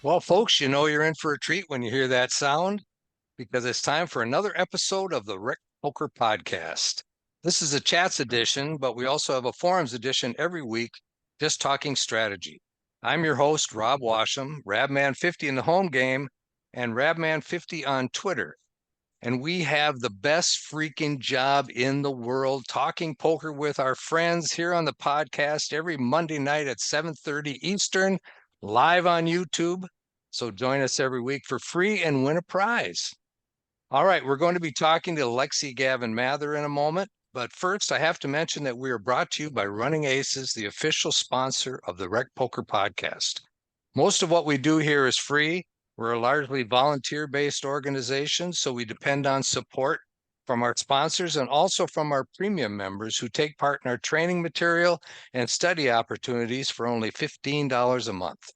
Well, folks, you know you're in for a treat when you hear that sound because it's time for another episode of the RecPoker Podcast. This is a chats edition, but we also have a forums edition every week, just talking strategy. I'm your host, Rob Washam, Rabman50 in the home game, and Rabman50 on Twitter. And we have the best freaking job in the world talking poker with our friends here on the podcast every Monday night at 7:30 Eastern, live on YouTube. So join us every week for free and win a prize. All right, we're going to be talking to Lexy Gavin-Mather in a moment. But first, I have to mention that we are brought to you by Running Aces, the official sponsor of the RecPoker Podcast. Most of what we do here is free. We're a largely volunteer-based organization, so we depend on support from our sponsors and also from our premium members who take part in our training material and study opportunities for only $15 a month.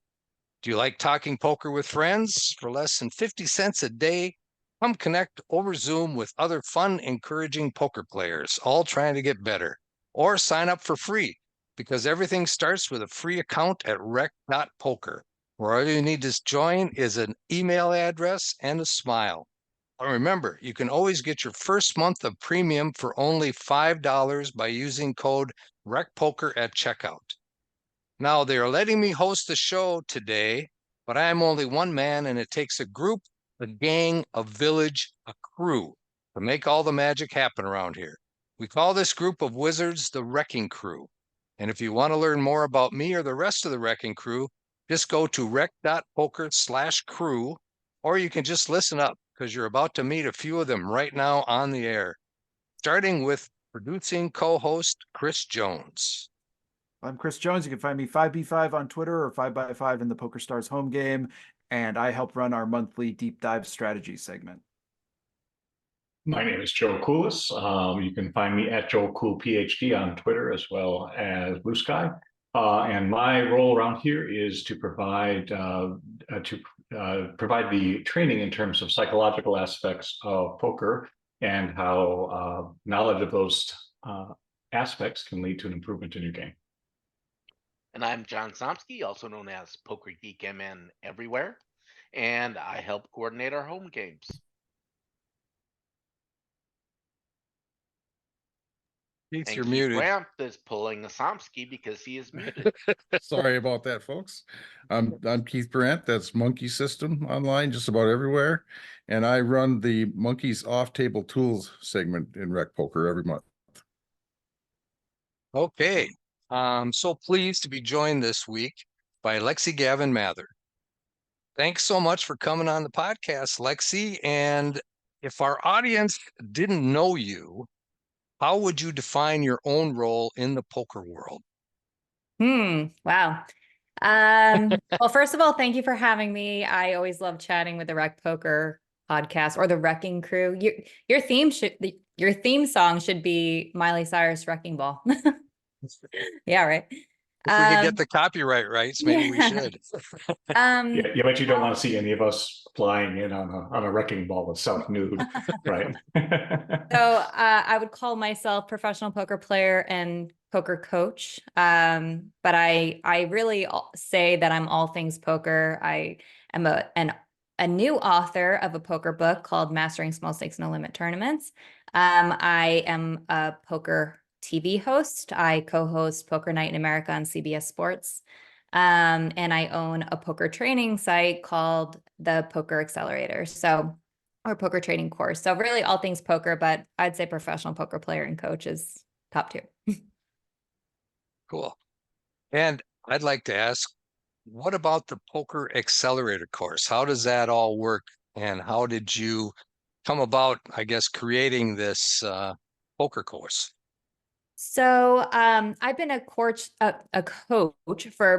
Do you like talking poker with friends? For less than 50 cents a day, come connect over Zoom with other fun, encouraging poker players, all trying to get better. Or sign up for free, because everything starts with a free account at rec.poker, where all you need to join is an email address and a smile. And remember, you can always get your first month of premium for only $5 by using code RecPoker at checkout. Now, they are letting me host the show today, but I am only one man, and it takes a group, a gang, a village, a crew to make all the magic happen around here. We call this group of wizards the RECing Crew. And if you want to learn more about me or the rest of the RECing Crew, just go to rec.poker/crew, or you can just listen up because you're about to meet a few of them right now on the air, starting with producing co-host Chris Jones. I'm Chris Jones. You can find me 5B5 on Twitter or 5x5 in the PokerStars home game, and I help run our monthly deep dive strategy segment. My name is Joe Coolis. You can find me at Joe Cool PhD on Twitter as well as Blue Sky. And my role around here is to provide the training in terms of psychological aspects of poker and how knowledge of those aspects can lead to an improvement in your game. And I'm John Somsky, also known as Poker Geek MN everywhere, and I help coordinate our home games. Keith, you're Keith muted. Ramp is pulling a Somsky because he is muted. Sorry about that, folks. I'm Keith Brandt. That's Monkey System online, just about everywhere. And I run the Monkeys Off-Table Tools segment in RecPoker every month. Okay. So pleased to be joined this week by Lexy Gavin-Mather. Thanks so much for coming on the podcast, Lexy. And if our audience didn't know you, how would you define your own role in the poker world? Wow. Well, first of all, thank you for having me. I always love chatting with the RecPoker podcast or the RECing Crew. Your theme song should be Miley Cyrus Wrecking Ball. Yeah, right. If we could get the copyright rights, maybe we should. Yeah, but you don't want to see any of us flying in on a wrecking ball with self-nude, right? So I would call myself professional poker player and poker coach. But I really say that I'm all things poker. I am a new author of a poker book called Mastering Small Stakes No Limit Tournaments. I am a poker TV host. I co-host Poker Night in America on CBS Sports. And I own a poker training site called the Poker Accelerator. Or poker training course. So really all things poker, but I'd say professional poker player and coach is top two. Cool. And I'd like to ask, what about the Poker Accelerator course? How does that all work? And how did you come about, I guess, creating this poker course? So I've been a coach for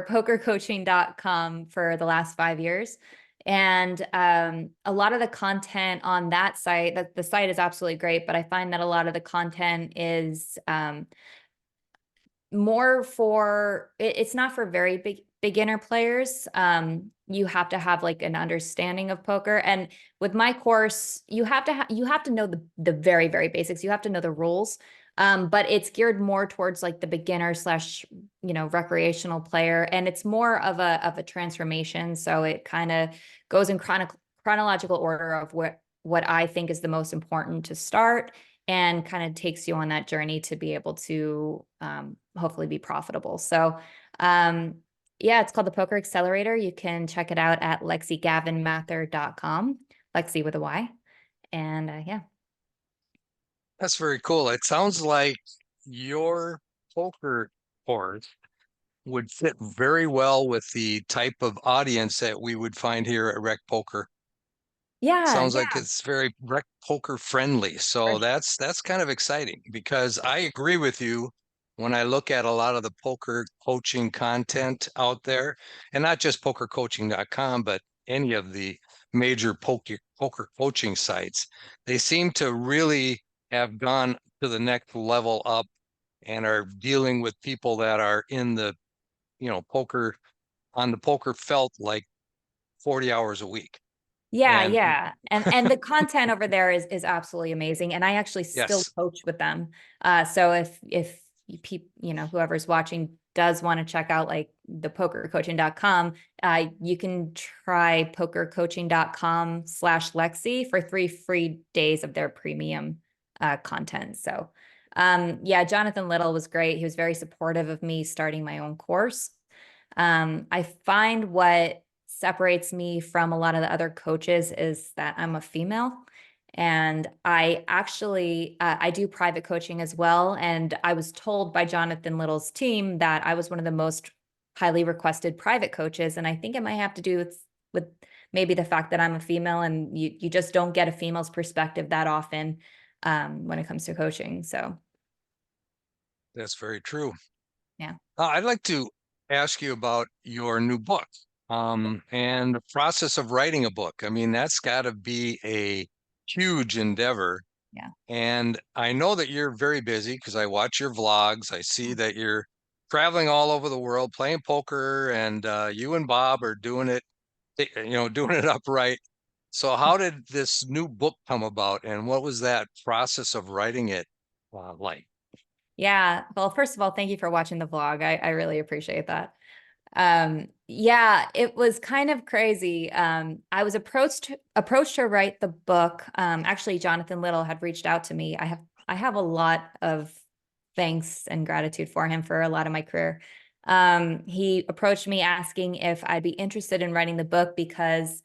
pokercoaching.com for the last 5 years. And a lot of the content on that site, the site is absolutely great, but I find that a lot of the content is more for, it's not for very beginner players. You have to have like an understanding of poker. And with my course, you have to know the very, very basics. You have to know the rules. But it's geared more towards like the beginner slash, recreational player. And it's more of a transformation. So it kind of goes in chronological order of what I think is the most important to start, and kind of takes you on that journey to be able to hopefully be profitable. So yeah, it's called the Poker Accelerator. You can check it out at LexyGavin-Mather.com, Lexy with a Y. And yeah. That's very cool. It sounds like your poker course would fit very well with the type of audience that we would find here at Rec Poker. Yeah, Sounds like it's very Rec Poker friendly. So sure. that's kind of exciting, because I agree with you when I look at a lot of the poker coaching content out there, and not just pokercoaching.com, but any of the major poker coaching sites. They seem to really have gone to the next level up and are dealing with people that are in the, poker, on the poker felt like 40 hours a week. Yeah, And yeah. And the content over there is absolutely amazing. And I actually still yes, coach with them. So if whoever's watching does want to check out like the pokercoaching.com, you can try pokercoaching.com/Lexy for 3 free days of their premium content. So yeah, Jonathan Little was great. He was very supportive of me starting my own course. I find what separates me from a lot of the other coaches is that I'm a female, and I actually I do private coaching as well. And I was told by Jonathan Little's team that I was one of the most highly requested private coaches, and I think it might have to do with maybe the fact that I'm a female, and you just don't get a female's perspective that often when it comes to coaching. So that's very true. yeah. I'd like to ask you about your new book, and the process of writing a book. I mean, that's got to be a huge endeavor. Yeah. And I know that you're very busy because I watch your vlogs. I see that you're traveling all over the world playing poker, and you and Bob are doing it, doing it upright. So how did this new book come about, and what was that process of writing it like? Yeah. Well, first of all, thank you for watching the vlog. I really appreciate that. Yeah, it was kind of crazy. I was approached to write the book. Actually, Jonathan Little had reached out to me. I have a lot of thanks and gratitude for him for a lot of my career. He approached me asking if I'd be interested in writing the book because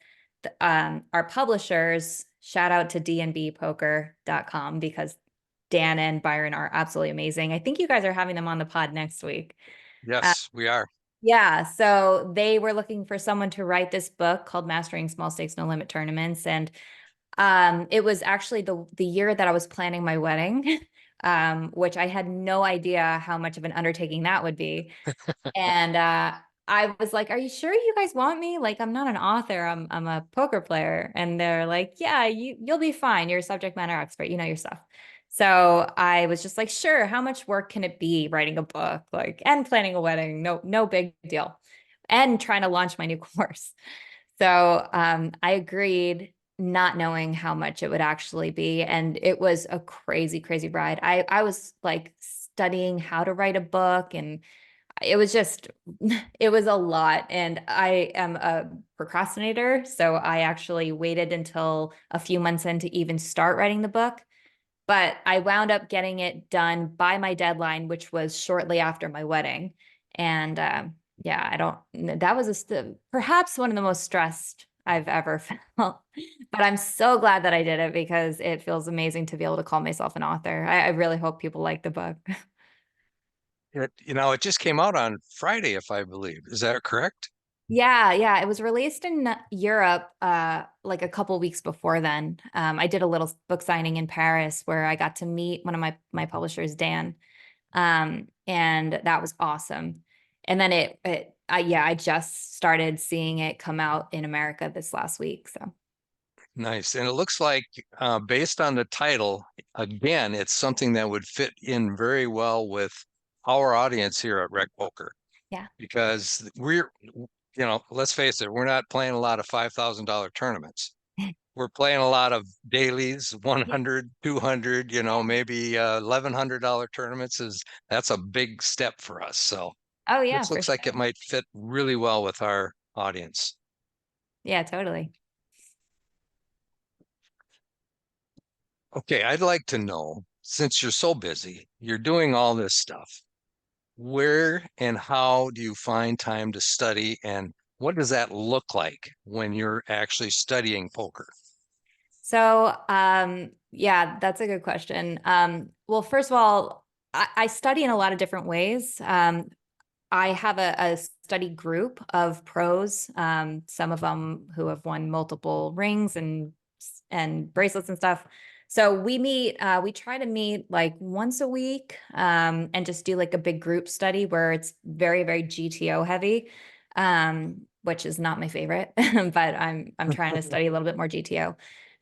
our publishers, shout out to dnbpoker.com, because Dan and Byron are absolutely amazing. I think you guys are having them on the pod next week. Yes, we are. Yeah, so they were looking for someone to write this book called Mastering Small Stakes No Limit Tournaments, and it was actually the year that I was planning my wedding, which I had no idea how much of an undertaking that would be. And I was like, "Are you sure you guys want me? Like, I'm not an author. I'm a poker player." And they're like, "Yeah, you'll be fine. You're a subject matter expert. You know your stuff." So I was just like, "Sure. How much work can it be writing a book, like, and planning a wedding? No big deal, and trying to launch my new course." So I agreed, not knowing how much it would actually be, and it was a crazy, crazy ride. I was like studying how to write a book, and it was just it was a lot. And I am a procrastinator, so I actually waited until a few months in to even start writing the book. But I wound up getting it done by my deadline, which was shortly after my wedding. And yeah, that was perhaps one of the most stressed I've ever felt. But I'm so glad that I did it, because it feels amazing to be able to call myself an author. I really hope people like the book. It just came out on Friday, if I believe. Is that correct? Yeah. It was released in Europe like a couple weeks before then. I did a little book signing in Paris where I got to meet one of my publishers, Dan. And that was awesome. And then I just started seeing it come out in America this last week. So Nice. And it looks like, based on the title, again, it's something that would fit in very well with our audience here at Rec Poker. Yeah. Because let's face it, we're not playing a lot of $5,000 tournaments. We're playing a lot of dailies, 100, 200, maybe $1,100 tournaments that's a big step for us. So Oh yeah, this for looks like it sure. might fit really well with our audience. Yeah, totally. Okay, I'd like to know, since you're so busy, you're doing all this stuff, where and how do you find time to study, and what does that look like when you're actually studying poker? So, yeah, that's a good question. Well, first of all, I study in a lot of different ways. I have a study group of pros, some of them who have won multiple rings and bracelets and stuff. So we try to meet like once a week, and just do like a big group study where it's very, very GTO heavy, which is not my favorite, but I'm trying to study a little bit more GTO.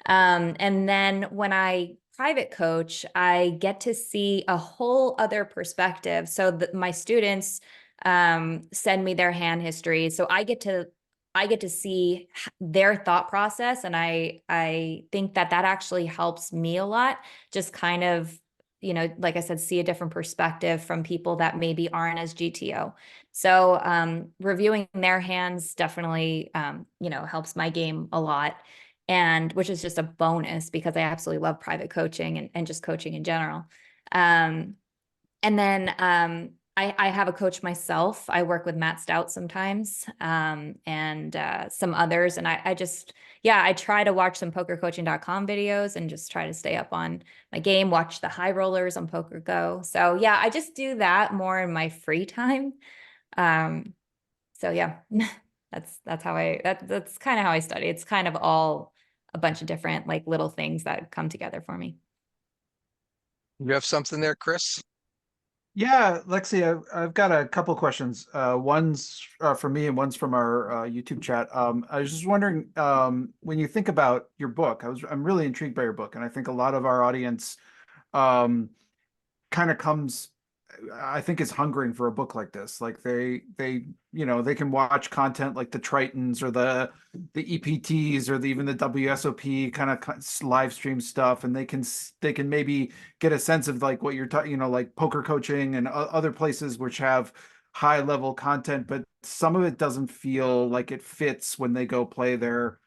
And then when I private coach, I get to see a whole other perspective. So that my students send me their hand history, so I get to see their thought process, and I think that actually helps me a lot. Just kind of, like I said, see a different perspective from people that maybe aren't as GTO. So reviewing their hands definitely helps my game a lot, and which is just a bonus because I absolutely love private coaching and just coaching in general. And then I have a coach myself. I work with Matt Stout sometimes, and some others. And I try to watch some pokercoaching.com videos and just try to stay up on my game, watch the high rollers on Poker Go. So yeah, I just do that more in my free time. So yeah, that's that's kind of how I study. It's kind of all a bunch of different like little things that come together for me. You have something there, Chris? Yeah, Lexi, I've got a couple questions. One's from me and one's from our YouTube chat. I was just wondering, when you think about your book, I'm really intrigued by your book, and I think a lot of our audience um, kind of comes, I think, is hungering for a book like this. Like they can watch content like the Tritons or the EPTs or even the WSOP kind of live stream stuff, and they can maybe get a sense of like what you're talking, like poker coaching and other places which have high level content, but some of it doesn't feel like it fits when they go play their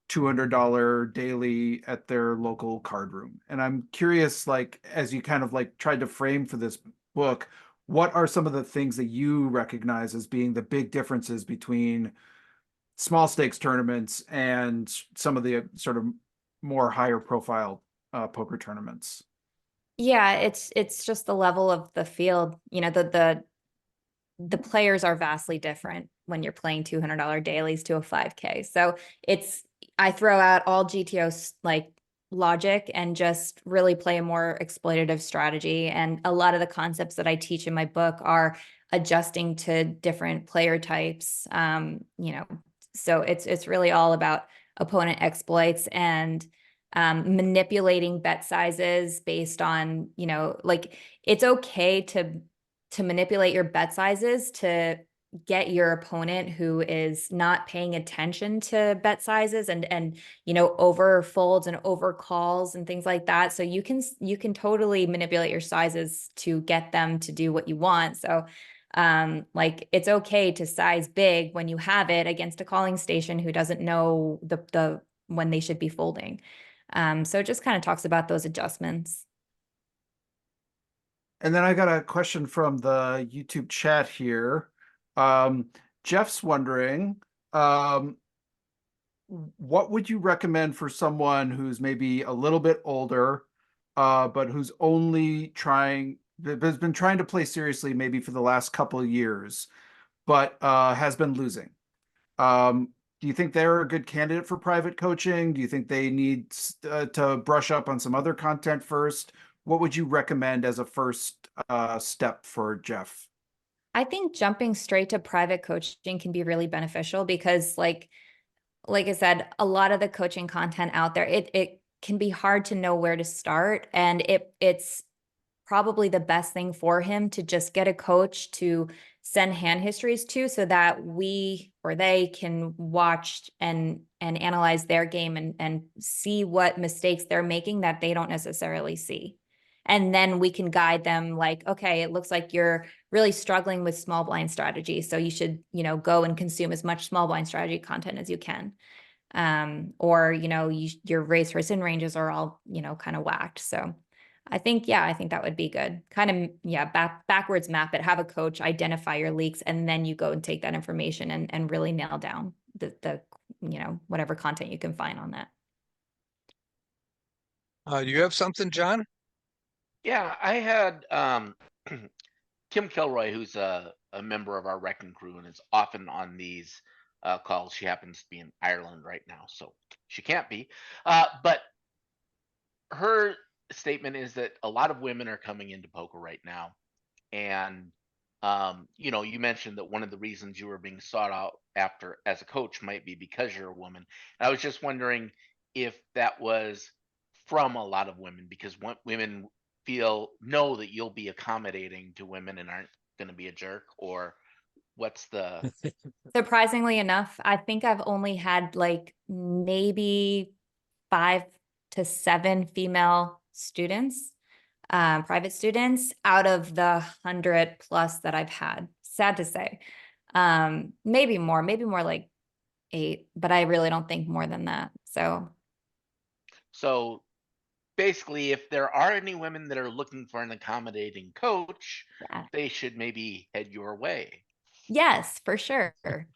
$200 daily at their local card room. And I'm curious, like, as you kind of like tried to frame for this book, what are some of the things that you recognize as being the big differences between small stakes tournaments and some of the sort of more higher profile poker tournaments? Yeah, it's just the level of the field. The players are vastly different when you're playing $200 dailies to a 5K. So I throw out all GTO like logic and just really play a more exploitative strategy. And a lot of the concepts that I teach in my book are adjusting to different player types. So it's really all about opponent exploits and manipulating bet sizes based on, like it's okay to manipulate your bet sizes to get your opponent who is not paying attention to bet sizes and over folds and over calls and things like that. So you can totally manipulate your sizes to get them to do what you want. So like it's okay to size big when you have it against a calling station who doesn't know the when they should be folding. So it just kind of talks about those adjustments. And then I got a question from the YouTube chat here. Jeff's wondering, what would you recommend for someone who's maybe a little bit older, but who's has been trying to play seriously maybe for the last couple of years, but has been losing? Do you think they're a good candidate for private coaching? Do you think they need to brush up on some other content first? What would you recommend as a first step for Jeff? I think jumping straight to private coaching can be really beneficial because like I said, a lot of the coaching content out there, it can be hard to know where to start. And it's probably the best thing for him to just get a coach to send hand histories to, so that we or they can watch and analyze their game and see what mistakes they're making that they don't necessarily see. And then we can guide them like, okay, it looks like you're really struggling with small blind strategy. So you should, go and consume as much small blind strategy content as you can. Or, your raise versus in ranges are all, kind of whacked. So I think that would be good. Kind of, backwards map it, have a coach identify your leaks, and then you go and take that information and really nail down the whatever content you can find on that. You have something, John? Yeah, I had Kim Kilroy, who's a member of our RecPoker Crew and is often on these calls. She happens to be in Ireland right now, so she can't be. But her statement is that a lot of women are coming into poker right now. And, you mentioned that one of the reasons you were being sought out after as a coach might be because you're a woman. And I was just wondering if that was from a lot of women, because women know that you'll be accommodating to women and aren't going to be a jerk, or what's the Surprisingly enough, I think I've only had like maybe 5 to 7 female students, private students, out of the 100 plus that I've had. Sad to say. Maybe more like 8, but I really don't think more than that. so basically, if there are any women that are looking for an accommodating coach, Yeah. they should maybe head your way. Yes, for sure.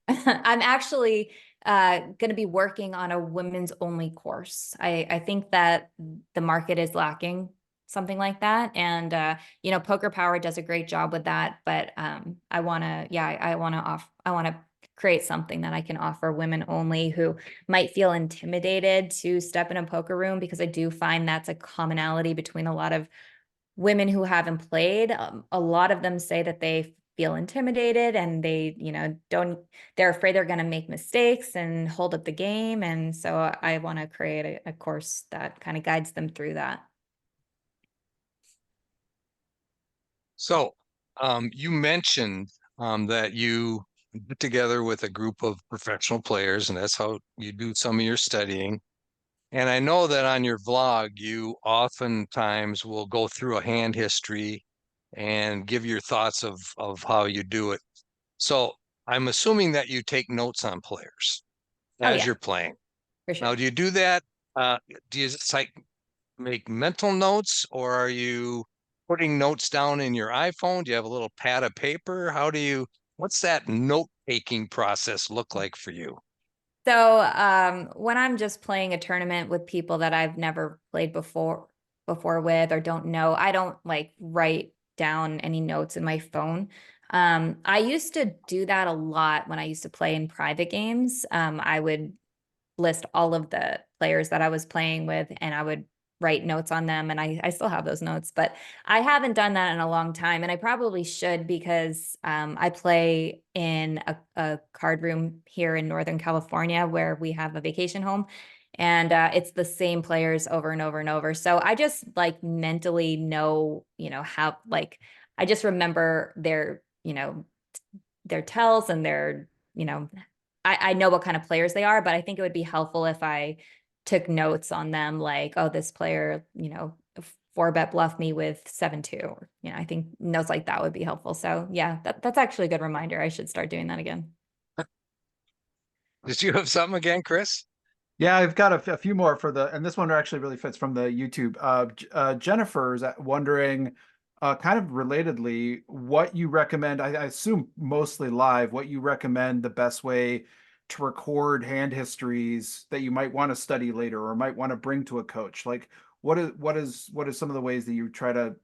I'm actually going to be working on a women's only course. I think that the market is lacking something like that. And, Poker Power does a great job with that. But I want to create something that I can offer women only who might feel intimidated to step in a poker room, because I do find that's a commonality between a lot of women who haven't played. A lot of them say that they feel intimidated and they, they're afraid they're going to make mistakes and hold up the game. And so I want to create a course that kind of guides them through that. So, you mentioned that you get together with a group of professional players, and that's how you do some of your studying. And I know that on your vlog, you oftentimes will go through a hand history and give your thoughts of how you do it. So I'm assuming that you take notes on players Oh, as yeah, you're playing. for sure. Now, do you do that? Do you just like make mental notes, or are you putting notes down in your iPhone? Do you have a little pad of paper? What's that note-taking process look like for you? So when I'm just playing a tournament with people that I've never played before with or don't know, I don't like write down any notes in my phone. I used to do that a lot when I used to play in private games. I would list all of the players that I was playing with, and I would write notes on them, and I still have those notes, but I haven't done that in a long time, and I probably should, because I play in a card room here in Northern California where we have a vacation home, and it's the same players over and over and over. So I just like mentally know, how, like, I just remember their tells and their, I know what kind of players they are, but I think it would be helpful if I took notes on them, like, oh, this player, 4-bet bluffed me with 7-2. I think notes like that would be helpful. So yeah, that's actually a good reminder. I should start doing that again. Did you have something again, Chris? Yeah, I've got a few more and this one actually really fits from the YouTube. Jennifer's wondering, kind of relatedly, what you recommend. I assume mostly live. What you recommend the best way to record hand histories that you might want to study later or might want to bring to a coach? Like, what is some of the ways that you try to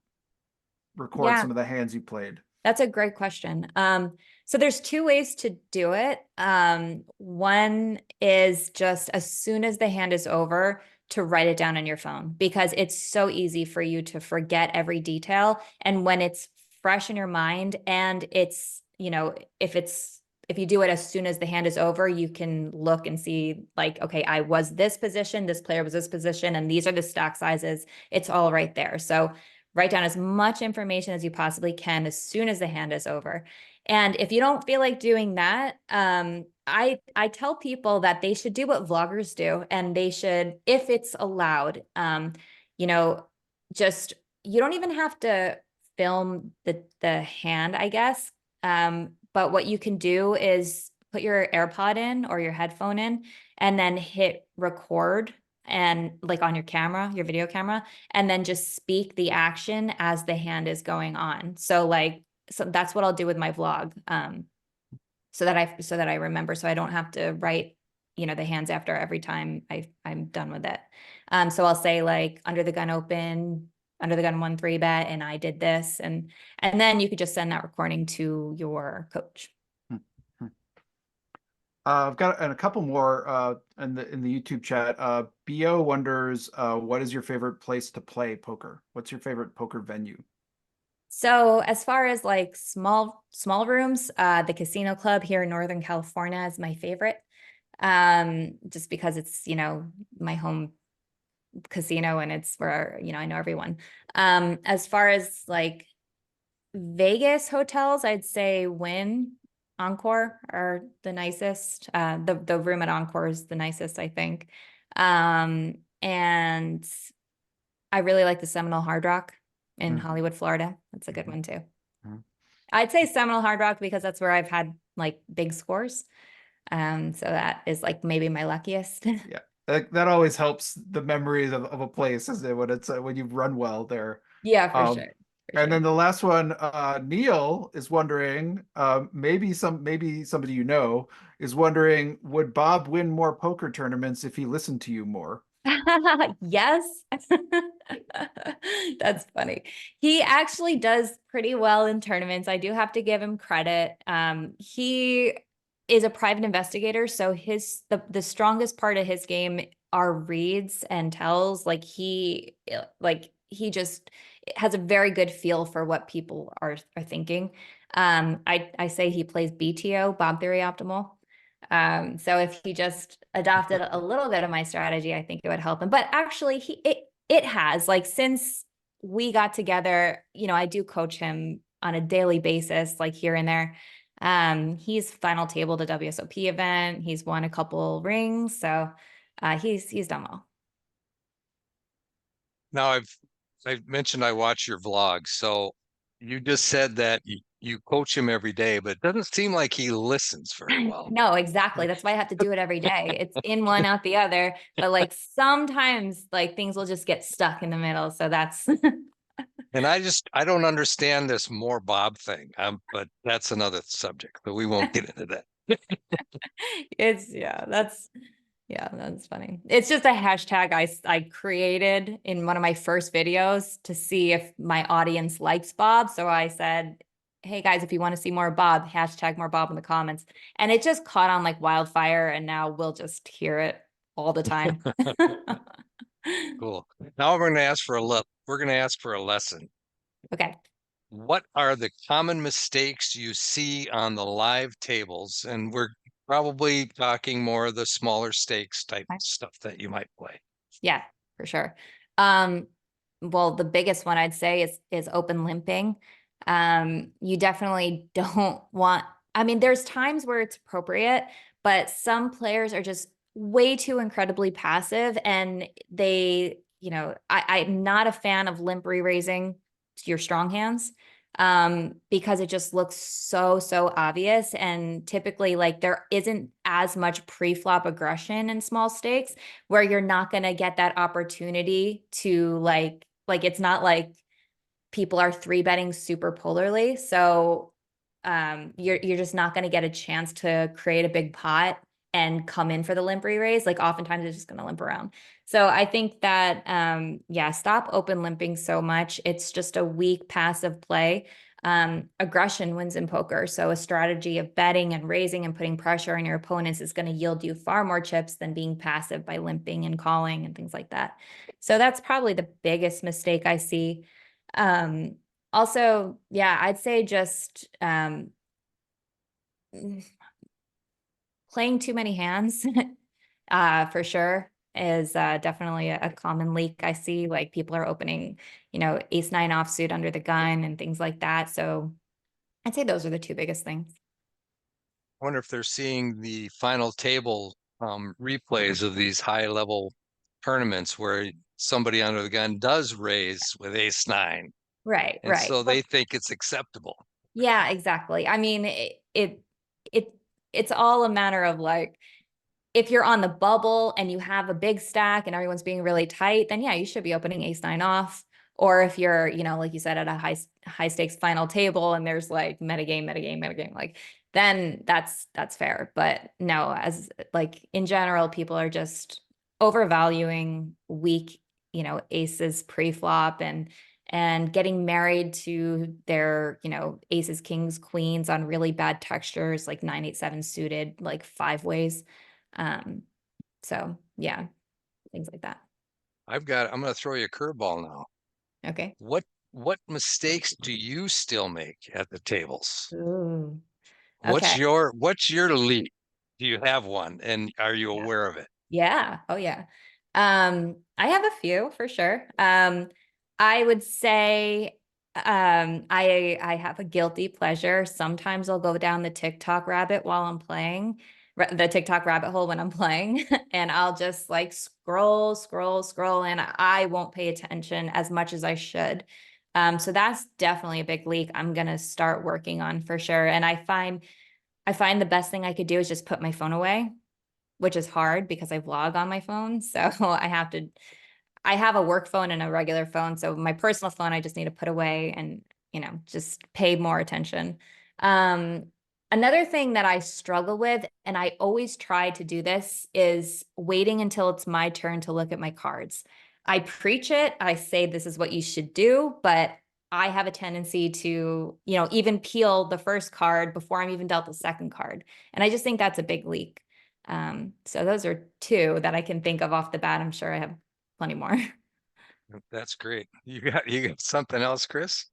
record Yeah. some of the hands you played? That's a great question. So there's 2 ways to do it. One is just as soon as the hand is over to write it down on your phone, because it's so easy for you to forget every detail. And when it's fresh in your mind, and it's, if you do it as soon as the hand is over, you can look and see, like, okay, I was this position, this player was this position, and these are the stack sizes. It's all right there. So write down as much information as you possibly can as soon as the hand is over. And if you don't feel like doing that, I tell people that they should do what vloggers do, and they should, if it's allowed, you know, just, you don't even have to film the hand, I guess. But what you can do is put your AirPod in or your headphone in, and then hit record, and like on your camera, your video camera, and then just speak the action as the hand is going on. So like, so that's what I'll do with my vlog. So that I remember, so I don't have to write, you know, the hands after every time I'm done with it. So I'll say like under the gun open, under the gun 1-3 bet, and I did this, and then you could just send that recording to your coach. I've got a couple more in the YouTube chat. Bo wonders, what is your favorite place to play poker? What's your favorite poker venue? So as far as like small rooms, the Casino Club here in Northern California is my favorite. Just because it's, you know, my home casino, and it's where, you know, I know everyone. As far as like Vegas hotels, I'd say Wynn, Encore are the nicest. The room at Encore is the nicest, I think. And I really like the Seminole Hard Rock in Hollywood, Florida. That's a good one too. I'd say Seminole Hard Rock because that's where I've had like big scores. So that is like maybe my luckiest. Yeah, that always helps the memories of a place, isn't it? When it's when you've run well there. Yeah, for sure. And then the last one, Neil is wondering, maybe somebody you know is wondering, would Bob win more poker tournaments if he listened to you more? Yes. That's funny. He actually does pretty well in tournaments. I do have to give him credit. He is a private investigator, so the strongest part of his game are reads and tells. Like he just has a very good feel for what people are thinking. I say he plays BTO, Bob Theory Optimal. So if he just adopted a little bit of my strategy, I think it would help him. But actually it has, like, since we got together, you know, I do coach him on a daily basis, like here and there. He's final tabled a WSOP event. He's won a couple rings. So he's done well. Now I've mentioned I watch your vlogs. So you just said that you coach him every day, but it doesn't seem like he listens very well. No, exactly. That's why I have to do it every day. It's in one out the other. But like sometimes like things will just get stuck in the middle. So that's And I don't understand this more Bob thing. But that's another subject, but we won't get into that. that's funny. It's just a hashtag I created in one of my first videos to see if my audience likes Bob. So I said, hey guys, if you want to see more Bob, hashtag more Bob in the comments. And it just caught on like wildfire, and now we'll just hear it all the time. Cool. Now we're going to ask for a lesson. Okay. What are the common mistakes you see on the live tables? And we're probably talking more of the smaller stakes type stuff that you might play. Yeah, for sure. Well, the biggest one I'd say is open limping. You definitely don't want, I mean, there's times where it's appropriate, but some players are just way too incredibly passive, and they, you know, I'm not a fan of limp re-raising your strong hands, because it just looks so obvious. And typically like there isn't as much pre-flop aggression in small stakes, where you're not going to get that opportunity to like it's not like people are 3-betting super polarly. So you're just not going to get a chance to create a big pot and come in for the limp re-raise. Like oftentimes it's just going to limp around. So I think that, stop open limping so much. It's just a weak passive play. Aggression wins in poker. So a strategy of betting and raising and putting pressure on your opponents is going to yield you far more chips than being passive by limping and calling and things like that. So that's probably the biggest mistake I see. Also, yeah, I'd say just playing too many hands for sure is definitely a common leak I see. Like people are opening, you know, ace-9 offsuit under the gun and things like that. So I'd say those are the two biggest things. I wonder if they're seeing the final table replays of these high level tournaments where somebody under the gun does raise with ace nine. Right, And right. so they think it's acceptable. Yeah, exactly. I mean, it's all a matter of like, if you're on the bubble and you have a big stack and everyone's being really tight, then yeah, you should be opening ace nine off. Or if you're, you know, like you said, at a high stakes final table and there's like metagame, like then that's fair. But no, as like in general, people are just overvaluing weak, you know, aces pre-flop and getting married to their, you know, aces, kings, queens on really bad textures, like 9-8-7 suited, like 5 ways. So yeah, things like that. I'm going to throw you a curveball now. Okay. What mistakes do you still make at the tables? Ooh. What's Okay. your lead? Do you have one? And are you Yeah. aware of it? Yeah. Oh yeah. I have a few for sure. I would say I have a guilty pleasure. Sometimes I'll go down the TikTok rabbit while I'm playing, the TikTok rabbit hole when I'm playing, and I'll just like scroll, and I won't pay attention as much as I should. So that's definitely a big leak I'm gonna start working on for sure. And I find the best thing I could do is just put my phone away, which is hard because I vlog on my phone. So I have a work phone and a regular phone. So my personal phone, I just need to put away and, you know, just pay more attention. Um, Another thing that I struggle with, and I always try to do this, is waiting until it's my turn to look at my cards. I preach it. I say this is what you should do, but I have a tendency to, you know, even peel the first card before I'm even dealt the second card. And I just think that's a big leak. So those are two that I can think of off the bat. I'm sure I have plenty more. That's great. You got something else, Chris?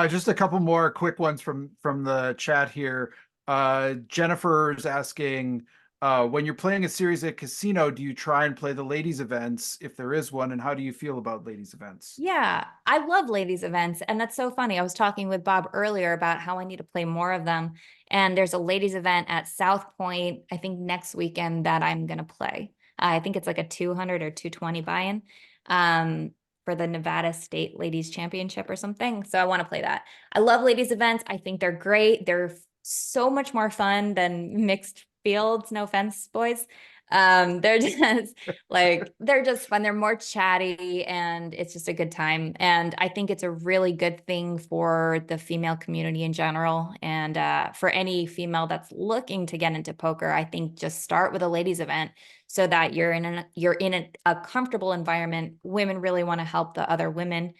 Just a couple more quick ones from the chat here. Jennifer's asking, when you're playing a series at casino, do you try and play the ladies events if there is one, and how do you feel about ladies events? Yeah, I love ladies events. And that's so funny. I was talking with Bob earlier about how I need to play more of them. And there's a ladies event at South Point, I think next weekend, that I'm going to play. I think it's like a 200 or 220 buy-in for the Nevada State Ladies Championship or something. So I want to play that. I love ladies events. I think they're great. They're so much more fun than mixed fields. No offense, boys. They're just like, they're just fun. They're more chatty and it's just a good time. And I think it's a really good thing for the female community in general. And for any female that's looking to get into poker, I think just start with a ladies event so that you're in a comfortable environment. Women really want to help the other women.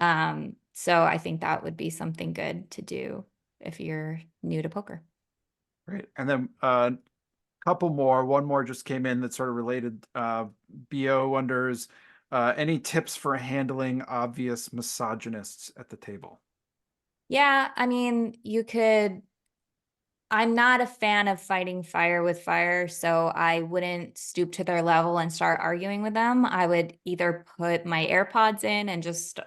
So I think that would be something good to do if you're new to poker. Great. And then couple more. One more just came in that's sort of related. BO wonders, any tips for handling obvious misogynists at the table? Yeah, I mean, I'm not a fan of fighting fire with fire, so I wouldn't stoop to their level and start arguing with them. I would either put my AirPods in and just,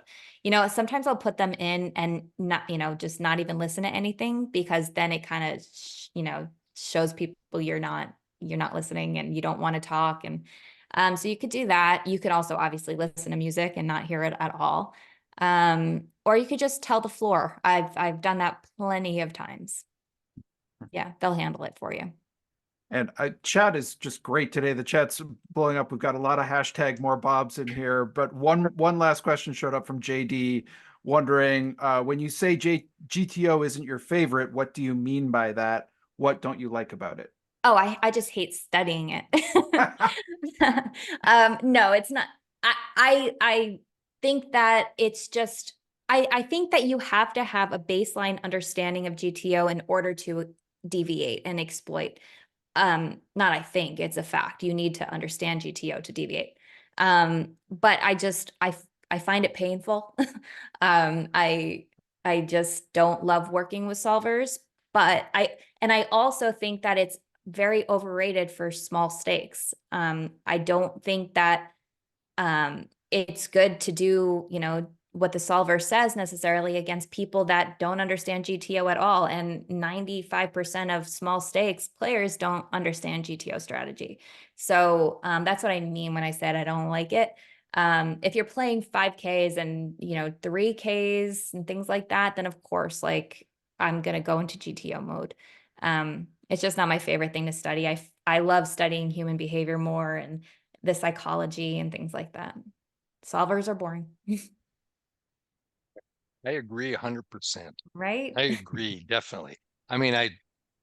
you know, sometimes I'll put them in and not, you know, just not even listen to anything, because then it kind of, you know, shows people you're not listening and you don't want to talk. And so you could do that. You could also obviously listen to music and not hear it at all. Or you could just tell the floor. I've done that plenty of times. Yeah, they'll handle it for you. And chat is just great today. The chat's blowing up. We've got a lot of hashtag more Bobs in here. But one last question showed up from JD wondering, when you say GTO isn't your favorite, what do you mean by that? What don't you like about it? Oh, I just hate studying it. No, it's not. I think that it's just, I think that you have to have a baseline understanding of GTO in order to deviate and exploit. Not I think, it's a fact. You need to understand GTO to deviate. But I find it painful. I just don't love working with solvers, but I also think that it's very overrated for small stakes. I don't think that it's good to do, you know, what the solver says necessarily against people that don't understand GTO at all. And 95% of small stakes players don't understand GTO strategy. So that's what I mean when I said I don't like it. If you're playing 5Ks and 3Ks and things like that, then of course, like, I'm gonna go into GTO mode. It's just not my favorite thing to study. I love studying human behavior more and the psychology and things like that. Solvers are boring. I agree 100%. Right? I agree, definitely. I mean,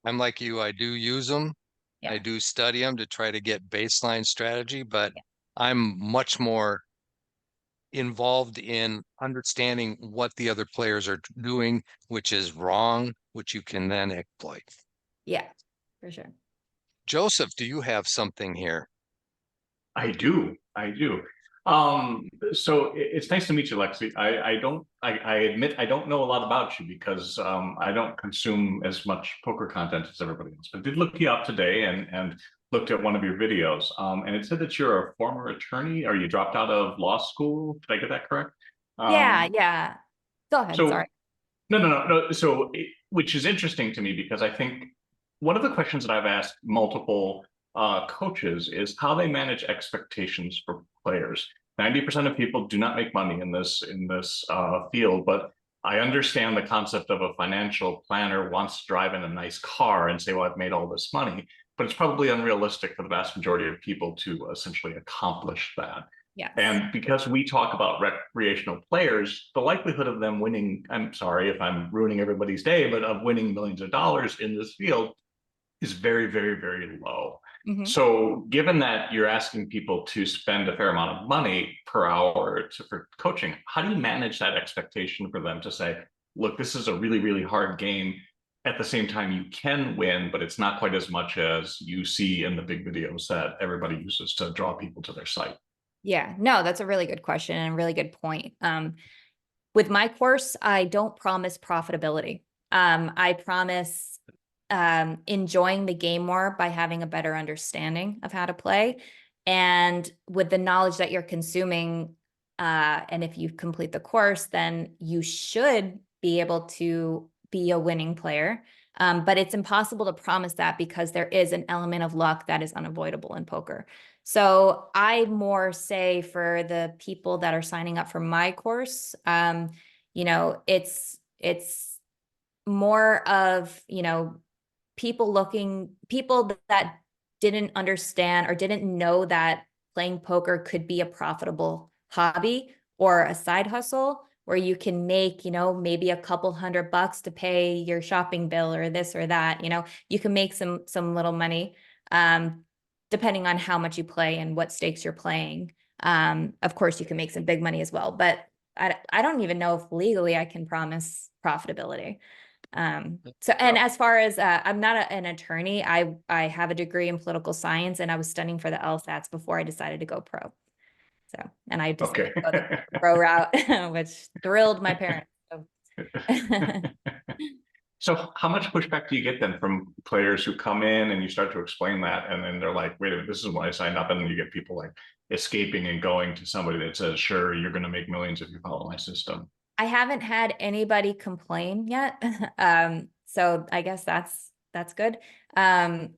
I'm like you, I do use them. I Yeah. do study them to try to get baseline strategy, but I'm much more involved in understanding what the other players are doing, which is wrong, which you can then exploit. Yeah, for sure. Joseph, do you have something here? I do. So it's nice to meet you, Lexi. I admit I don't know a lot about you because I don't consume as much poker content as everybody else. But I did look you up today and looked at one of your videos. And it said that you're a former attorney, or you dropped out of law school. Did I get that correct? Yeah. Go ahead, So sorry. no. Which is interesting to me because I think one of the questions that I've asked multiple coaches is how they manage expectations for players. 90% of people do not make money in this field, but I understand the concept of a financial planner wants to drive in a nice car and say, well, I've made all this money, but it's probably unrealistic for the vast majority of people to essentially accomplish that. Yes. And because we talk about recreational players, the likelihood of them winning, I'm sorry if I'm ruining everybody's day, but of winning millions of dollars in this field is very, very, very low. Mhm. So given that you're asking people to spend a fair amount of money per hour for coaching, how do you manage that expectation for them to say, look, this is a really, really hard game. At the same time, you can win, but it's not quite as much as you see in the big videos that everybody uses to draw people to their site. Yeah, no, that's a really good question and a really good point. With my course, I don't promise profitability. I promise enjoying the game more by having a better understanding of how to play. And with the knowledge that you're consuming, and if you complete the course, then you should be able to be a winning player. But it's impossible to promise that because there is an element of luck that is unavoidable in poker. So I more say for the people that are signing up for my course, it's more of, people that didn't understand or didn't know that playing poker could be a profitable hobby or a side hustle where you can make, maybe a couple $100 to pay your shopping bill or this or that. You can make some little money, depending on how much you play and what stakes you're playing. Of course, you can make some big money as well, but I don't even know if legally I can promise profitability. And as far as I'm not an attorney, I have a degree in political science and I was studying for the LSATs before I decided to go pro. So, and I decided to go the pro route, which thrilled my parents. So. So how much pushback do you get then from players who come in and you start to explain that, and then they're like, wait a minute, this is why I signed up, and then you get people like escaping and going to somebody that says, sure, you're going to make millions if you follow my system? I haven't had anybody complain yet. So I guess that's good. I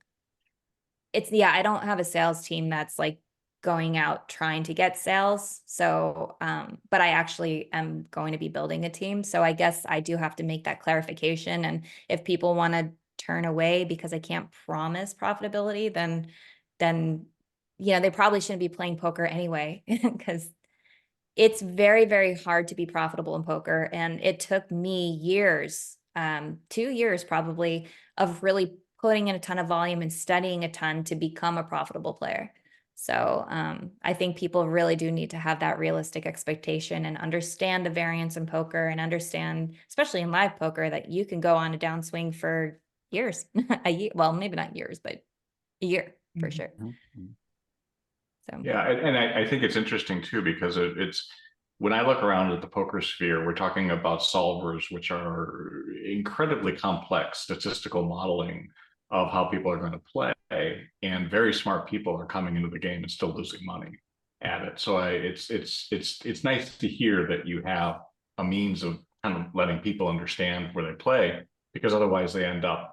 don't have a sales team that's like going out trying to get sales. So, but I actually am going to be building a team. So I guess I do have to make that clarification. And if people want to turn away because I can't promise profitability, then, they probably shouldn't be playing poker anyway, because it's very, very hard to be profitable in poker. And it took me years, 2 years probably, of really putting in a ton of volume and studying a ton to become a profitable player. So I think people really do need to have that realistic expectation and understand the variance in poker and understand, especially in live poker, that you can go on a downswing for years, a year. Well, maybe not years, but a year for sure. So yeah, and I think it's interesting too, because it's when I look around at the poker sphere, we're talking about solvers, which are incredibly complex statistical modeling of how people are going to play, and very smart people are coming into the game and still losing money. at it. So it's nice to hear that you have a means of kind of letting people understand where they play, because otherwise they end up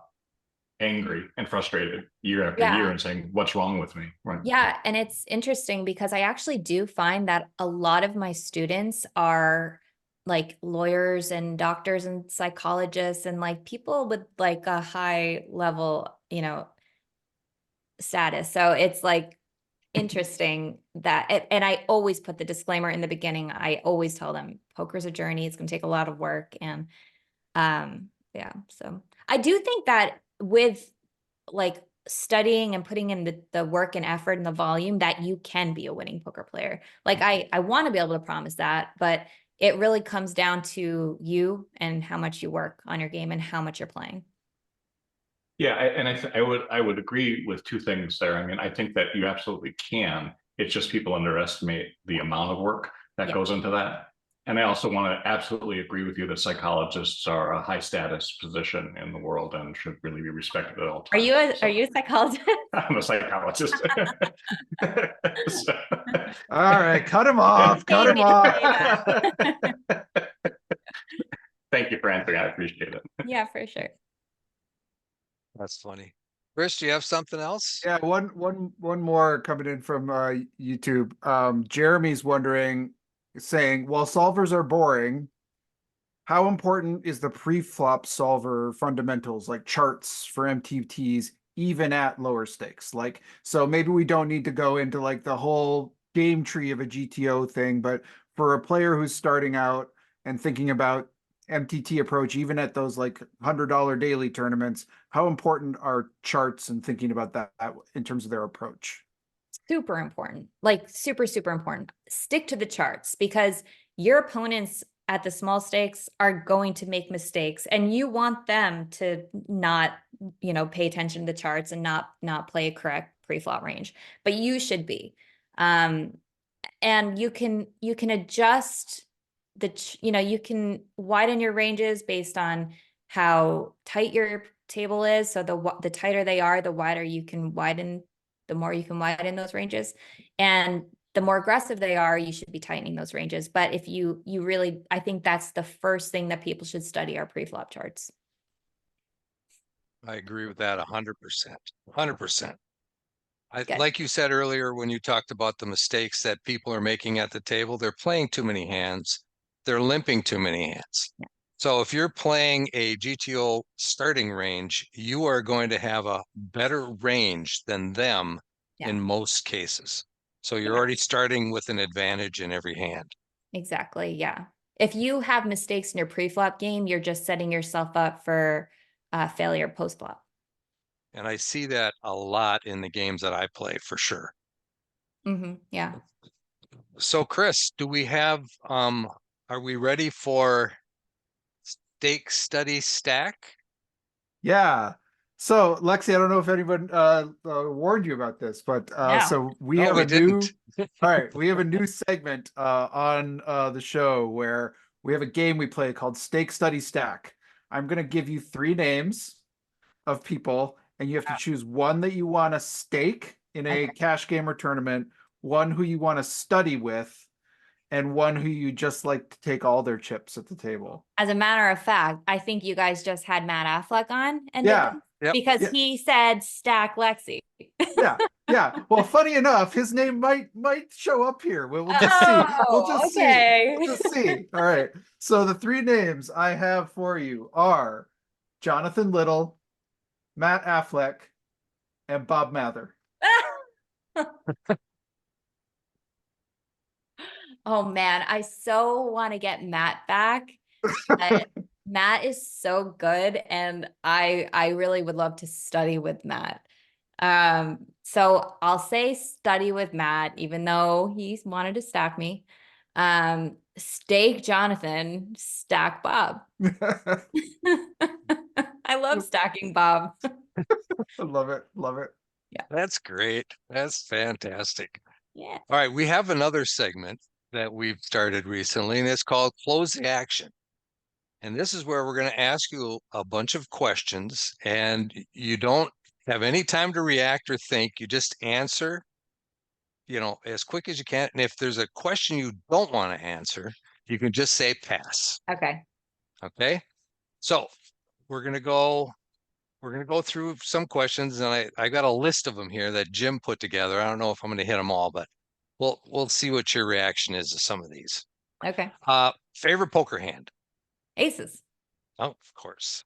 angry and frustrated year after year and saying, what's wrong with me? Right. Yeah. And it's interesting because I actually do find that a lot of my students are like lawyers and doctors and psychologists and like people with like a high level, you know, status. So it's like interesting that, and I always put the disclaimer in the beginning. I always tell them poker's a journey. It's going to take a lot of work. And yeah, so I do think that with like studying and putting in the work and effort and the volume, that you can be a winning poker player. Like I want to be able to promise that, but it really comes down to you and how much you work on your game and how much you're playing. Yeah, I would agree with two things there. I mean, I think that you absolutely can. It's just people underestimate the amount of work that goes into that. And I also want to absolutely agree with you that psychologists are a high status position in the world and should really be respected at all times. Are you a psychologist? I'm a psychologist. So. All right, cut him off. Cut him off. Thank you for answering. I appreciate it. Yeah, for sure. That's funny. Chris, do you have something else? Yeah, one more coming in from YouTube. Jeremy's wondering, saying, while solvers are boring, how important is the pre-flop solver fundamentals like charts for MTTs even at lower stakes? Like, so maybe we don't need to go into like the whole game tree of a GTO thing, but for a player who's starting out and thinking about MTT approach, even at those like $100 daily tournaments, how important are charts and thinking about that in terms of their approach? Super important, like super, super important. Stick to the charts because your opponents at the small stakes are going to make mistakes and you want them to not, you know, pay attention to the charts and not play a correct pre-flop range, but you should be. And you can adjust you can widen your ranges based on how tight your table is. So the tighter they are, the wider you can widen, the more you can widen those ranges. And the more aggressive they are, you should be tightening those ranges. But if you really, I think that's the first thing that people should study are pre-flop charts. I agree with that 100%. 100%. Good. Like you said earlier, when you talked about the mistakes that people are making at the table, they're playing too many hands. They're limping too many hands. Yeah. So if you're playing a GTO starting range, you are going to have a better range than them in most cases. So you're already starting with an advantage in every hand. Exactly. Yeah. If you have mistakes in your pre-flop game, you're just setting yourself up for failure post-flop. And I see that a lot in the games that I play for sure. Yeah. So Chris, do we have, are we ready for stake study stack? Yeah. So Lexi, I don't know if anyone warned you about this, but No. so we No, have we a new didn't. all right, we have a new segment on the show where we have a game we play called Stake Study Stack. I'm gonna give you 3 names of people, and you have to choose one that you want to stake in a cash game or tournament, one who you want to study with, and one who you just like to take all their chips at the table. As a matter of fact, I think you guys just had Matt Affleck on and Yeah. Yep. because he said stack Lexi. Yeah. Well, funny enough, his name might show up here. We'll just see. We'll just okay. see. We'll just see. All right. So the 3 names I have for you are Jonathan Little, Matt Affleck, and Bob Mather. Oh man, I so want to get Matt back. But Matt is so good and I really would love to study with Matt. So I'll say study with Matt, even though he's wanted to stack me. Stake Jonathan, stack Bob. I love stacking Bob. I love it. Love it. That's great. That's fantastic. Yeah. All right, we have another segment that we've started recently, and it's called Close the Action. And this is where we're going to ask you a bunch of questions, and you don't have any time to react or think. You just answer as quick as you can. And if there's a question you don't want to answer, you can just say pass. Okay. Okay. So we're going to go through some questions, and I got a list of them here that Jim put together. I don't know if I'm going to hit them all, but we'll see what your reaction is to some of these. Okay. Favorite poker hand? Aces. Oh, of course.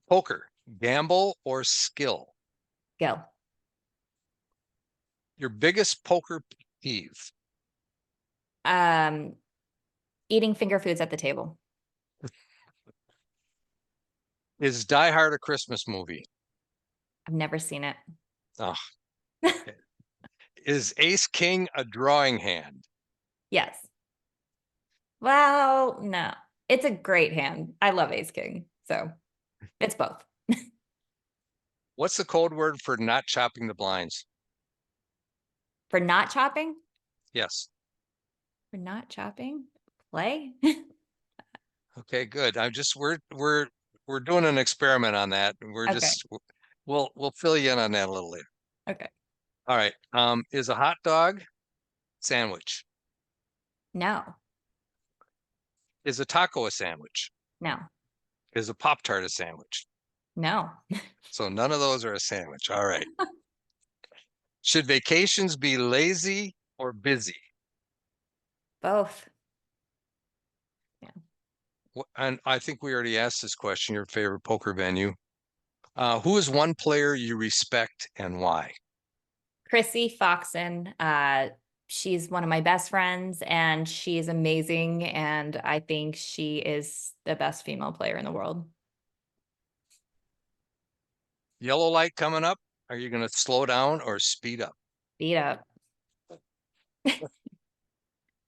Poker, gamble or skill? Go. Your biggest poker peeve? Eating finger foods at the table. Is Die Hard a Christmas movie? I've never seen it. Oh. Okay. Is Ace King a drawing hand? Yes. Well, no. It's a great hand. I love Ace King. So it's both. What's the code word for not chopping the blinds? For not chopping? Yes. For not chopping? Play? Okay, good. We're doing an experiment on that. Okay. We'll fill you in on that a little later. Okay. All right. Is a hot dog sandwich? No. Is a taco a sandwich? No. Is a Pop-Tart a sandwich? No. So none of those are a sandwich. All right. Should vacations be lazy or busy? Both. And I think we already asked this question, your favorite poker venue. Who is one player you respect and why? Chrissy Foxen. She's one of my best friends and she's amazing. And I think she is the best female player in the world. Yellow light coming up. Are you going to slow down or speed up? Beat up.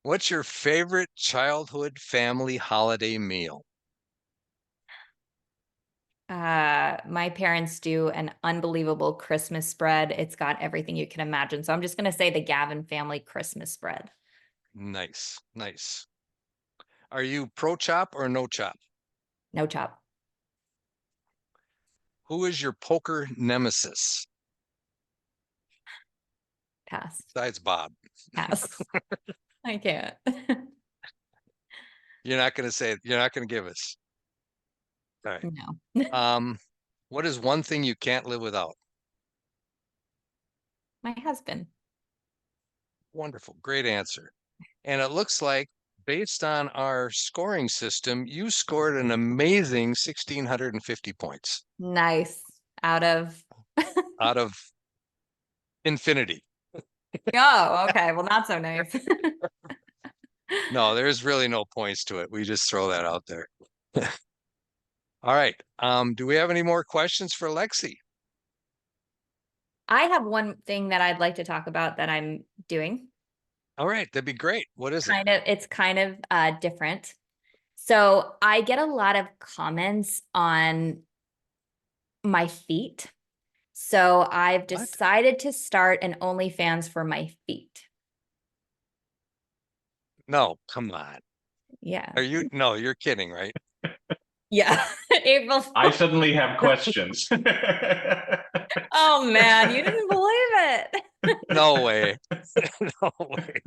What's your favorite childhood family holiday meal? My parents do an unbelievable Christmas spread. It's got everything you can imagine. So I'm just going to say the Gavin family Christmas spread. Nice, nice. Are you pro chop or no chop? No chop. Who is your poker nemesis Pass. besides Bob? Pass. I can't. You're not going to give us. All right. No. What is one thing you can't live without? My husband. Wonderful. Great answer. And it looks like, based on our scoring system, you scored an amazing 1,650 points Nice. Out of. out of infinity. Oh, okay. Well, not so nice. No, there's really no points to it. We just throw that out there. All right. Do we have any more questions for Lexy? I have one thing that I'd like to talk about that I'm doing. All right, that'd be great. What is it? It's kind of different. So I get a lot of comments on my feet. So I've decided to start an OnlyFans for my feet. No, come on. Yeah. No, you're kidding, right? Yeah. April. I suddenly have questions. Oh man, you didn't believe it. No way. No way.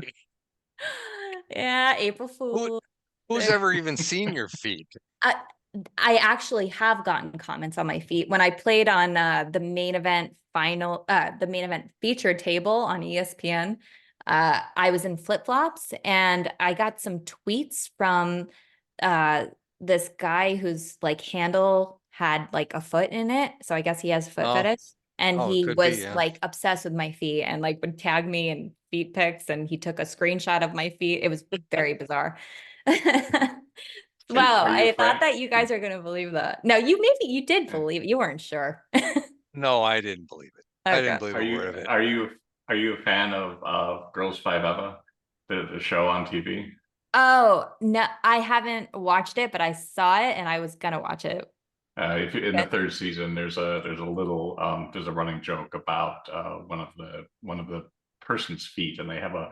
Yeah, April Fool. Who's ever even seen your feet? I actually have gotten comments on my feet when I played on the main event feature table on ESPN. I was in flip-flops and I got some tweets from this guy whose like handle had like a foot in it. So I guess he has foot fetish. And he was like obsessed with my feet and like would tag me in feet pics and he took a screenshot of my feet. It was very bizarre. Wow, I thought that you guys are going to believe that. No, you did believe it. You weren't sure. No, I didn't believe it. Okay. I didn't believe a word of it. Are you a fan of Girls Five Eva, the show on TV? Oh, no, I haven't watched it, but I saw it and I was gonna watch it. If in the third season, there's a running joke about one of the person's feet, and they have a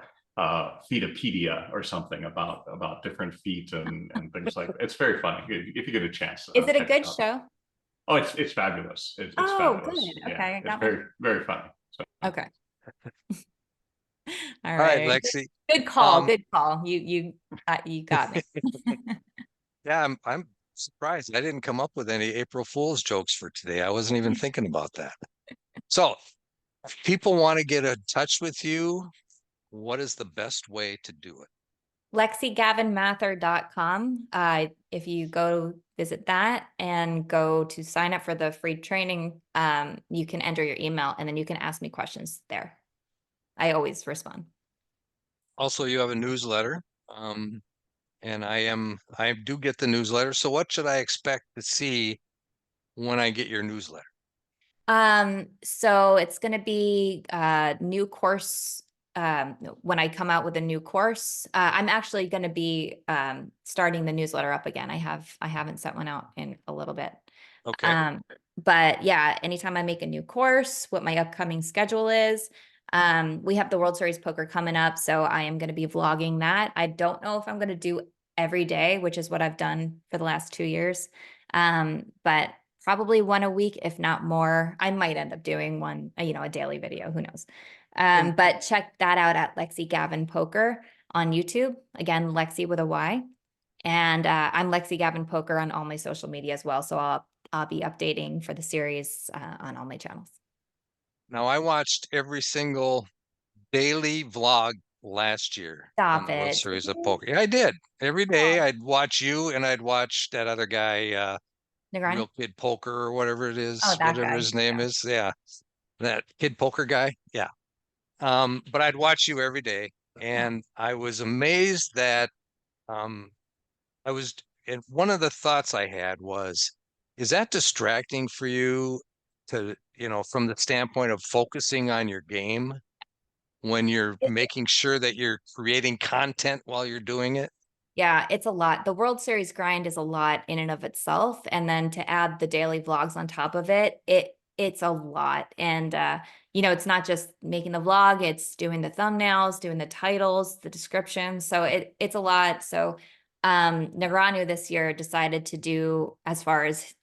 feetopedia or something about different feet and things like that. It's very funny if you get a chance. Is it a check good out. show? Oh, it's fabulous. It's Oh, fabulous. good. Yeah, Okay, it's very, very funny. So. Okay. All All right, right. Lexi. Good call. Um, Good call. You got me. Yeah, I'm surprised. I didn't come up with any April Fool's jokes for today. I wasn't even thinking about that. So, if people want to get in touch with you, what is the best way to do it? LexyGavin-Mather.com. If you go visit that and go to sign up for the free training, you can enter your email and then you can ask me questions there. I always respond. Also, you have a newsletter. And I do get the newsletter. So what should I expect to see when I get your newsletter? So it's going to be new course. When I come out with a new course, I'm actually going to be starting the newsletter up again. I haven't sent one out in a little bit. Okay. But yeah, anytime I make a new course, what my upcoming schedule is. We have the World Series Poker coming up, so I am going to be vlogging that. I don't know if I'm going to do every day, which is what I've done for the last 2 years. But probably one a week, if not more. I might end up doing one, a daily video, who knows? But check that out at Lexy Gavin Poker on YouTube. Again, Lexy with a Y. And I'm Lexy Gavin Poker on all my social media as well. So I'll be updating for the series on all my channels. Now I watched every single daily vlog last year on Stop the World it. Series of Poker. Yeah, I did. Every day I'd watch you and I'd watch that other guy, Negrani? Real Kid Poker or whatever it is, Oh, that whatever guy. his name Yeah. is. Yeah. That Kid Poker guy. Yeah. But I'd watch you every day and I was amazed that um I was, and one of the thoughts I had was, is that distracting for you to, from the standpoint of focusing on your game when you're making sure that you're creating content while you're doing it? Yeah, it's a lot. The World Series grind is a lot in and of itself. And then to add the daily vlogs on top of it, it's a lot. And it's not just making the vlog, it's doing the thumbnails, doing the titles, the description. So it's a lot. So Negranu this year decided to do, as far as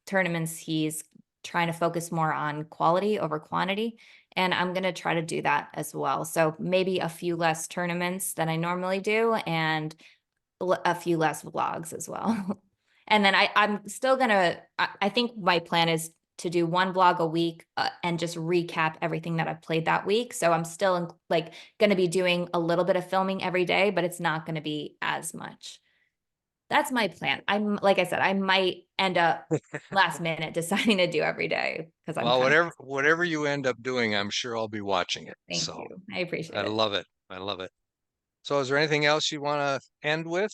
tournaments, he's trying to focus more on quality over quantity. And I'm going to try to do that as well. So maybe a few less tournaments than I normally do, and a few less vlogs as well. And then I'm still gonna, I think my plan is to do one vlog a week and just recap everything that I've played that week. So I'm still like going to be doing a little bit of filming every day, but it's not going to be as much. That's my plan. Like I said, I might end up last minute deciding to do every day because I'm Well, kind of, whatever you end up doing, I'm sure I'll be watching it. thank So you. I appreciate I it. love it. I love it. So is there anything else you want to end with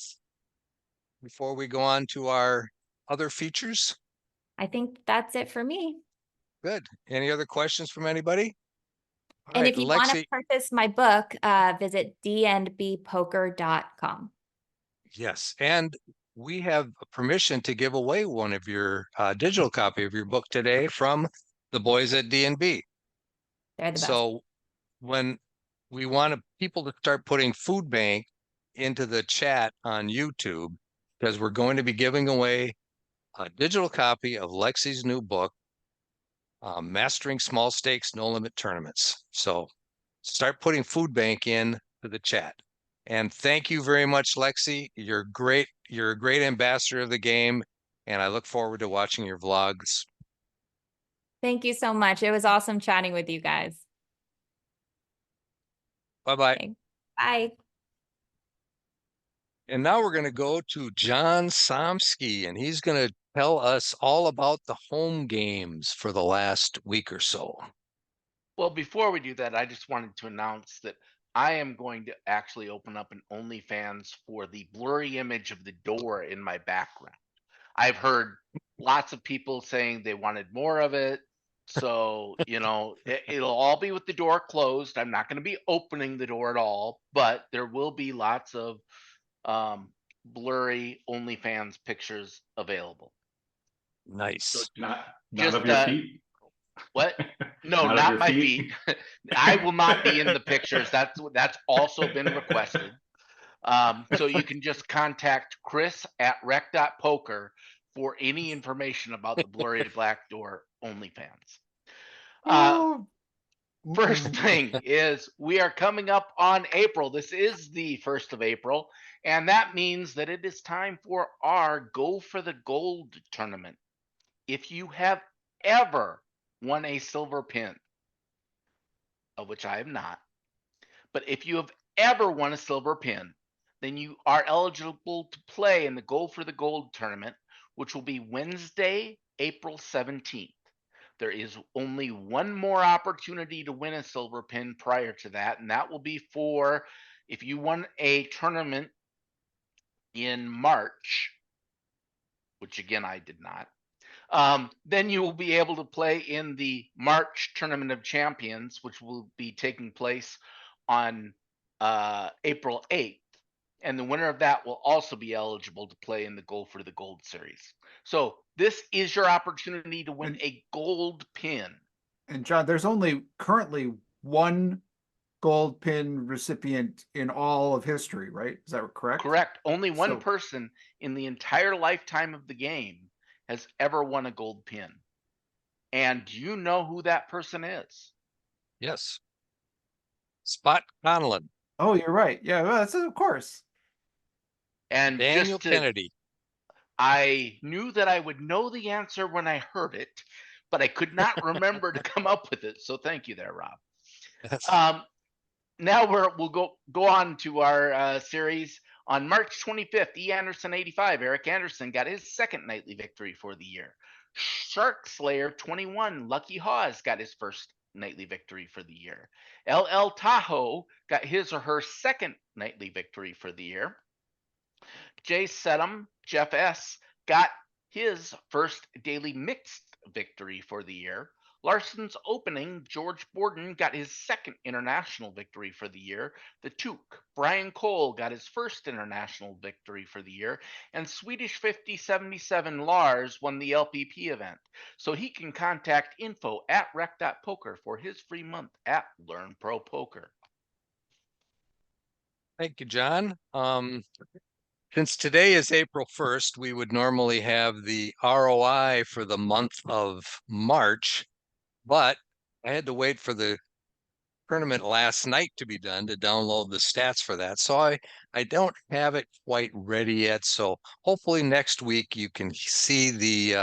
before we go on to our other features? I think that's it for me. Good. Any other questions from anybody? All And right, if you want to Lexi. purchase my book, visit dnbpoker.com. Yes, and we have permission to give away one of your digital copy of your book today from the boys at D&B. They're the best. So when we want people to start putting food bank into the chat on YouTube, because we're going to be giving away a digital copy of Lexi's new book, Mastering Small Stakes, No Limit Tournaments. So start putting food bank in to the chat. And thank you very much, Lexi. You're great. You're a great ambassador of the game. And I look forward to watching your vlogs. Thank you so much. It was awesome chatting with you guys. Bye-bye. Okay. Bye. And now we're going to go to John Somsky, and he's going to tell us all about the home games for the last week or so. Well, before we do that, I just wanted to announce that I am going to actually open up an OnlyFans for the blurry image of the door in my background. I've heard lots of people saying they wanted more of it. So, it'll all be with the door closed. I'm not going to be opening the door at all, but there will be lots of blurry OnlyFans pictures available. So Nice. Not just of your feet. what? No, Not of not your my feet. feet. I will not be in the pictures. That's also been requested. So you can just contact Chris at rec.poker for any information about the blurry black door OnlyFans. Uh, Oh, First thing is we are coming up on April. This is the 1st of April, and that means that it is time for our Go for the Gold tournament. If you have ever won a silver pin, of which I have not, but if you have ever won a silver pin, then you are eligible to play in the Go for the Gold tournament, which will be Wednesday, April 17th. There is only one more opportunity to win a silver pin prior to that, and that will be for if you won a tournament in March, which again I did not. Then you will be able to play in the March Tournament of Champions, which will be taking place on April 8th. And the winner of that will also be eligible to play in the Go for the Gold series. So this is your opportunity to win a gold pin. And John, there's only currently one gold pin recipient in all of history, right? Is that correct? Correct. Only one So- person in the entire lifetime of the game has ever won a gold pin. And do you know who that person is? Yes. Spot Conlon, Oh, you're right. Yeah, well, that's of course. And Daniel just to, Kennedy. I knew that I would know the answer when I heard it, but I could not remember to come up with it. So thank you there, Rob. Yes. Now we'll go on to our series. On March 25th, E. Anderson 85, Eric Anderson got his second nightly victory for the year. Shark Slayer 21, Lucky Hawes got his first nightly victory for the year. LL Tahoe got his or her second nightly victory for the year. Jay Sedum, Jeff S. got his first daily mixed victory for the year. Larson's Opening, George Borden got his second international victory for the year. The Took, Brian Cole got his first international victory for the year. And Swedish 5077 Lars won the LPP event. So he can contact info at rec.poker for his free month at Learn Pro Poker. Thank you, John. Since today is April 1st, we would normally have the ROI for the month of March, but I had to wait for the tournament last night to be done to download the stats for that. So I don't have it quite ready yet. So hopefully next week you can see the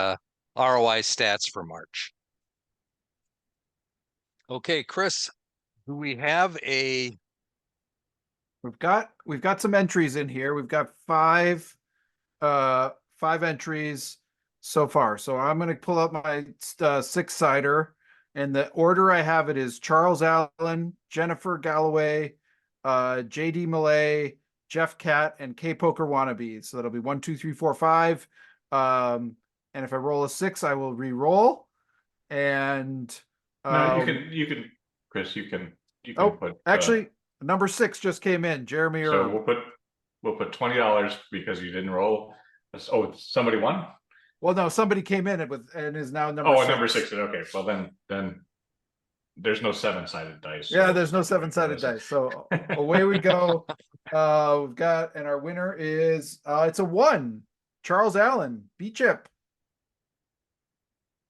ROI stats for March. Okay, Chris, do we have a We've got some entries in here. We've got five entries so far. So I'm going to pull up my six-sider, and the order I have it is Charles Allen, Jennifer Galloway, JD Millay, Jeff Catt, and K Poker Wannabe. So that'll be 1, 2, 3, 4, 5. And if I roll a 6, I will re-roll. And No, you can, Chris, you can put actually number 6 just came in, Jeremy. so we'll put $20 because you didn't roll. Oh, somebody won? Well, no, somebody came in and is now number Oh, 6. number 6. Okay, well then there's no 7-sided dice. Yeah, so there's no it's 7-sided ridiculous. dice. So away we go. We've got, and our winner is it's a 1. Charles Allen, B-Chip.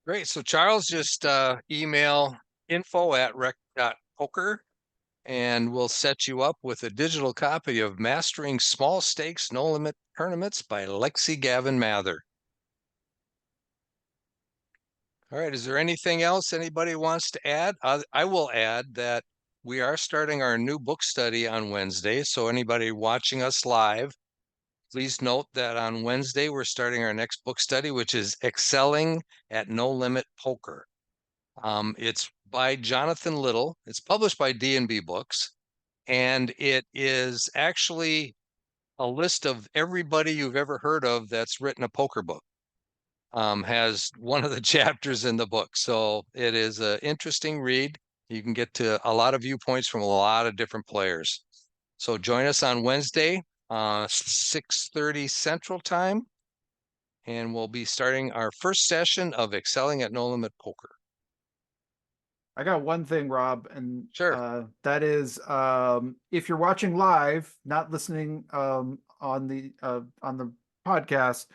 Great. So Charles, just email info@rec.poker and we'll set you up with a digital copy of Mastering Small Stakes No Limit Tournaments by Lexy Gavin-Mather. All right. Is there anything else anybody wants to add? I will add that we are starting our new book study on Wednesday. So anybody watching us live, please note that on Wednesday, we're starting our next book study, which is Excelling at No Limit Poker. It's by Jonathan Little. It's published by D&B Books, and it is actually a list of everybody you've ever heard of that's written a poker book. Has one of the chapters in the book. So it is an interesting read. You can get to a lot of viewpoints from a lot of different players. So join us on Wednesday, 6:30 Central Time, and we'll be starting our first session of Excelling at No Limit Poker. I got one thing, Rob, and Sure. that is if you're watching live, not listening on the podcast,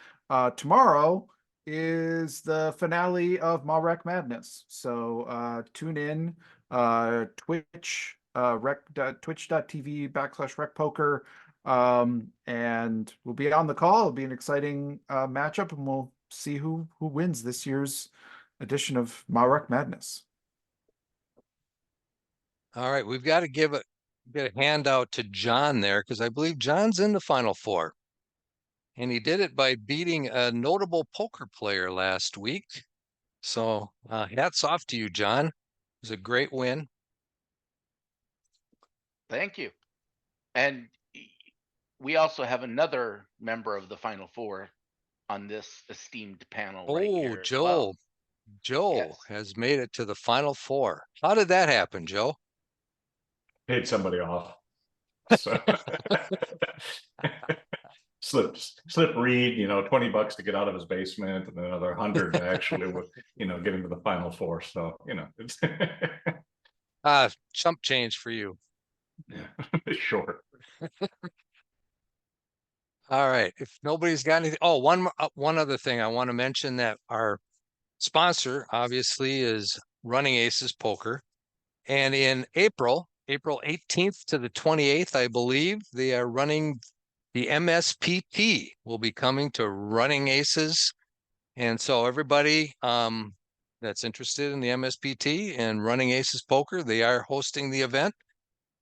tomorrow is the finale of Malrec Madness. So tune in. Twitch, twitch.tv/RecPoker. And we'll be on the call. It'll be an exciting matchup, and we'll see who wins this year's edition of Marek Madness. All right, we've got to get a handout to John there, because I believe John's in the Final Four. And he did it by beating a notable poker player last week. So hats off to you, John. It was a great win. Thank you. And we also have another member of the Final Four on this esteemed panel right here as well. Joe Yes. has made it to the Final Four. How did that happen, Joe? Paid somebody off. So slip Reed, $20 to get out of his basement, and another 100 to actually get into the Final Four. So it's Chump change for you. short. All right. If nobody's got anything, one other thing I want to mention, that our sponsor obviously is Running Aces Poker, and in April 18th to the 28th, I believe, they are running the MSPT. Will be coming to Running Aces, and so everybody that's interested in the MSPT and Running Aces Poker, they are hosting the event,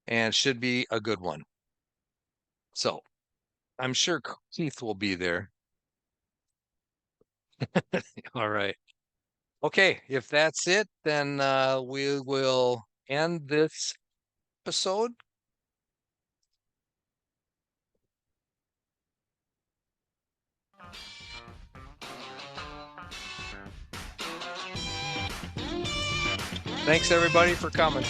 and should be a good one. So I'm sure Keith will be there. All right. Okay, if that's it, then we will end this episode. Thanks everybody for coming.